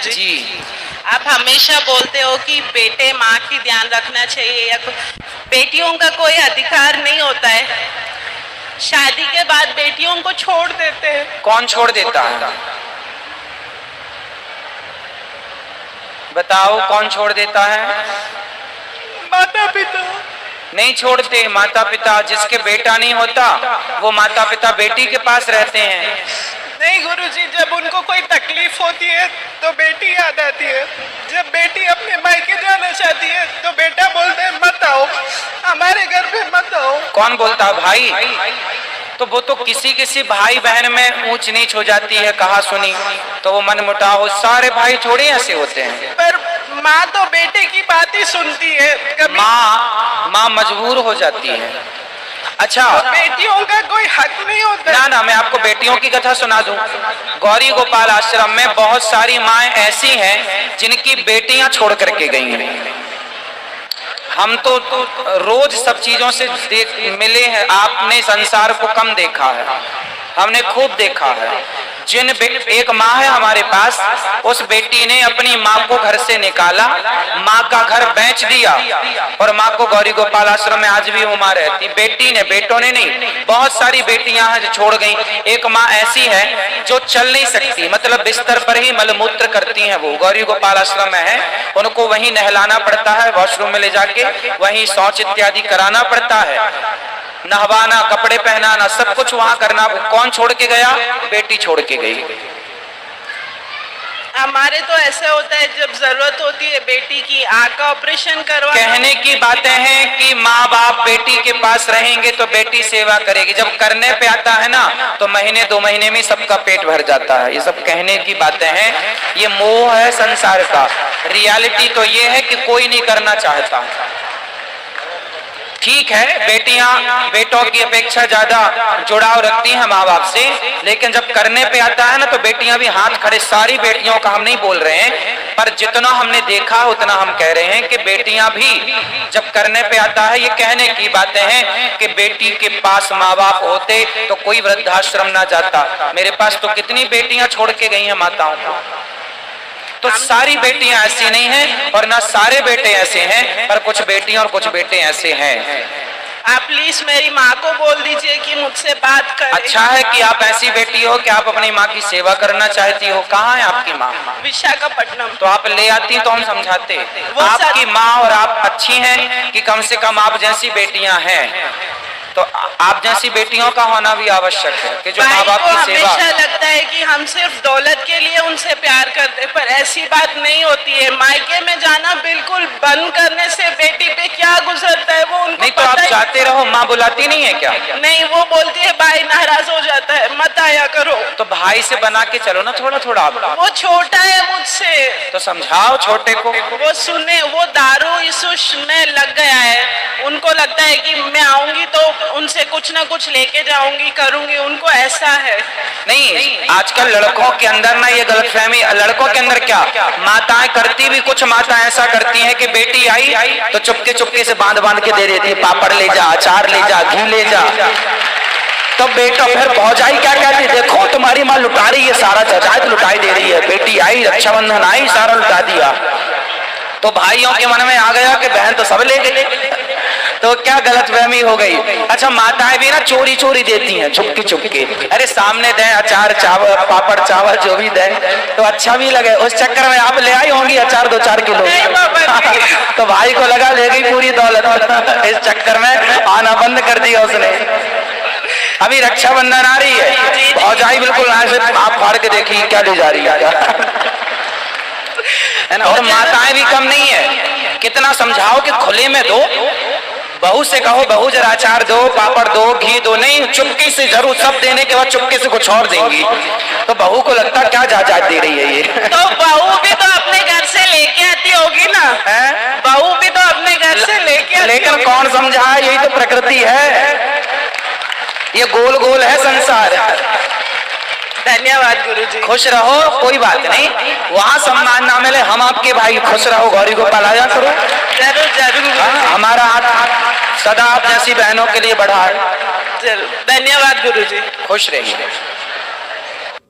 जी। जी। आप हमेशा बोलते हो कि बेटे माँ की ध्यान रखना चाहिए या बेटियों का कोई अधिकार नहीं होता है, शादी के बाद बेटियों को छोड़ देते हैं। कौन छोड़ देता है? बताओ कौन छोड़ देता है? माता पिता नहीं छोड़ते। माता पिता, जिसके बेटा नहीं होता वो माता पिता बेटी के पास रहते हैं। नहीं गुरुजी, जब उनको कोई तकलीफ होती है तो बेटी याद आती है। जब बेटी अपने मायके जाना चाहती है तो बेटा बोलते हैं मत आओ, हमारे घर पे मत आओ। कौन बोलता है? भाई। तो वो तो किसी किसी भाई बहन में ऊंच नीच हो जाती है, कहा सुनी, तो वो मन मुटाव। सारे भाई थोड़े ऐसे होते हैं। पर माँ तो बेटे की बात ही सुनती है। कभी माँ मजबूर हो जाती है। अच्छा, तो बेटियों का कोई हक नहीं होता? ना, मैं आपको बेटियों की कथा सुना दूं। गौरी गोपाल आश्रम में बहुत सारी माएं ऐसी हैं जिनकी बेटियां छोड़ करके गई हैं। हम तो रोज सब चीजों से मिले हैं। आपने संसार को कम देखा है, हमने खूब देखा है। एक माँ है हमारे पास, उस बेटी ने अपनी माँ को घर से निकाला, माँ का घर बेच दिया और माँ को गौरी गोपाल आश्रम में आज भी वो माँ रहती। बेटी ने, बेटों ने नहीं। बहुत सारी बेटियां हैं जो छोड़ गई। एक माँ ऐसी है जो चल नहीं सकती, मतलब बिस्तर पर ही मलमूत्र करती हैं। वो गौरी गोपाल आश्रम में है, उनको वहीं नहलाना पड़ता है, वॉशरूम में ले जाके वहीं शौच इत्यादि कराना पड़ता है, नहवाना, कपड़े पहनाना, सब कुछ वहां करना। कौन छोड़ के गया? बेटी छोड़ के गई। हमारे तो ऐसा होता है, जब जरूरत होती है बेटी की आंख का ऑपरेशन करवा। कहने की बातें हैं कि माँ बाप बेटी के पास रहेंगे तो बेटी सेवा करेगी। जब करने पे आता है ना तो महीने 2 महीने में सबका पेट भर जाता है। ये सब कहने की बातें हैं, ये मोह है संसार का। रियलिटी तो ये है कि कोई नहीं करना चाहता। ठीक है, बेटियां बेटों की अपेक्षा ज्यादा जुड़ाव रखती हैं माँ बाप से, लेकिन जब करने पे आता है ना तो बेटियां भी हाथ खड़े। सारी बेटियों का हम नहीं बोल रहे हैं, पर जितना हमने देखा उतना हम कह रहे हैं कि बेटियां भी जब करने पे आता है, ये कहने की बातें हैं कि बेटी के पास माँ बाप होते तो कोई वृद्धाश्रम ना जाता। मेरे पास तो कितनी बेटियां छोड़ के गई हैं माताओं को। तो सारी बेटियां ऐसी नहीं हैं और ना सारे बेटे ऐसे हैं, पर कुछ बेटियां और कुछ बेटे ऐसे हैं। आप प्लीज मेरी माँ को बोल दीजिए कि मुझसे बात करें। अच्छा है कि आप ऐसी बेटी हो कि आप अपनी माँ की सेवा करना चाहती हो। कहाँ है आपकी माँ? विशाखापट्टनम। तो आप ले आती तो हम समझाते। आपकी माँ और आप अच्छी हैं कि कम से कम आप जैसी बेटियां हैं, तो आप जैसी बेटियों का होना भी आवश्यक है कि जो माँ बाप की सेवा। हमेशा लगता है कि हम सिर्फ दौलत के लिए उनसे प्यार करते, पर ऐसी बात नहीं होती है। मायके में जाना बिल्कुल बंद करने से बेटी पे क्या गुजरता है वो उनको नहीं तो आप चाहते रहो, माँ बुलाती नहीं है क्या? नहीं, वो बोलती है भाई नाराज हो जाता है, मत आया करो। तो भाई से बना के चलो ना थोड़ा थोड़ा। वो छोटा है मुझसे, तो समझाओ छोटे को। वो सुने, वो दारू इस में लग गया है। उनको लगता है कि मैं आऊंगी तो उनसे कुछ ना कुछ लेके जाऊंगी, करूंगी। उनको ऐसा है। नहीं, आजकल लड़कों के अंदर ना ये गलतफहमी। लड़कों के अंदर क्या, माताएं करती भी, कुछ माताएं ऐसा करती हैं कि बेटी आई तो चुपके चुपके से बांध बांध के दे देती है, पापड़ ले जा, अचार ले जा, घी ले जा। तो बेटा फिर भौजाई क्या कहती, देखो तुम्हारी माँ लुटा रही है, सारा जजायत लुटाई दे रही है। बेटी आई, रक्षाबंधन आई, सारा लुटा दिया। तो भाइयों के मन में आ गया कि बहन तो सब ले गई, तो क्या गलतफहमी हो गई। अच्छा, माताएं भी ना चोरी चोरी देती हैं, चुपके चुपके। अरे सामने दें अचार चावल, पापड़ चावल जो भी दें तो अच्छा भी लगे। उस चक्कर में आप ले आई होंगी अचार 2-4 किलो। तो भाई को लगा ले गई पूरी दौलत। इस चक्कर में आना बंद कर दिया उसने। अभी रक्षाबंधन आ रही है, भौजाई बिल्कुल आप फाड़ के देखी क्या ले जा रही है ना। और माताएं भी कम नहीं है, कितना समझाओ कि खुले में दो। बहू से कहो बहू जरा अचार दो, पापड़ दो, घी दो, नहीं चुपके से जरूर सब देने के बाद चुपके से कुछ और देंगी। तो बहू को लगता क्या जायदाद दे रही है ये। तो बहू भी तो अपने घर से लेके आती होगी ना? बहू भी तो अपने घर से लेके आती। लेकिन कौन समझा, यही तो प्रकृति है, ये गोल गोल है संसार। धन्यवाद गुरुजी। खुश रहो, कोई बात नहीं, वहाँ सम्मान ना मिले, हम आपके भाई। खुश रहो, गौरी गोपाल आया करो। जरूर जरूर। हमारा हाथ सदा आप जैसी बहनों के लिए बढ़ा है। जरूर। धन्यवाद गुरुजी। खुश रहिए।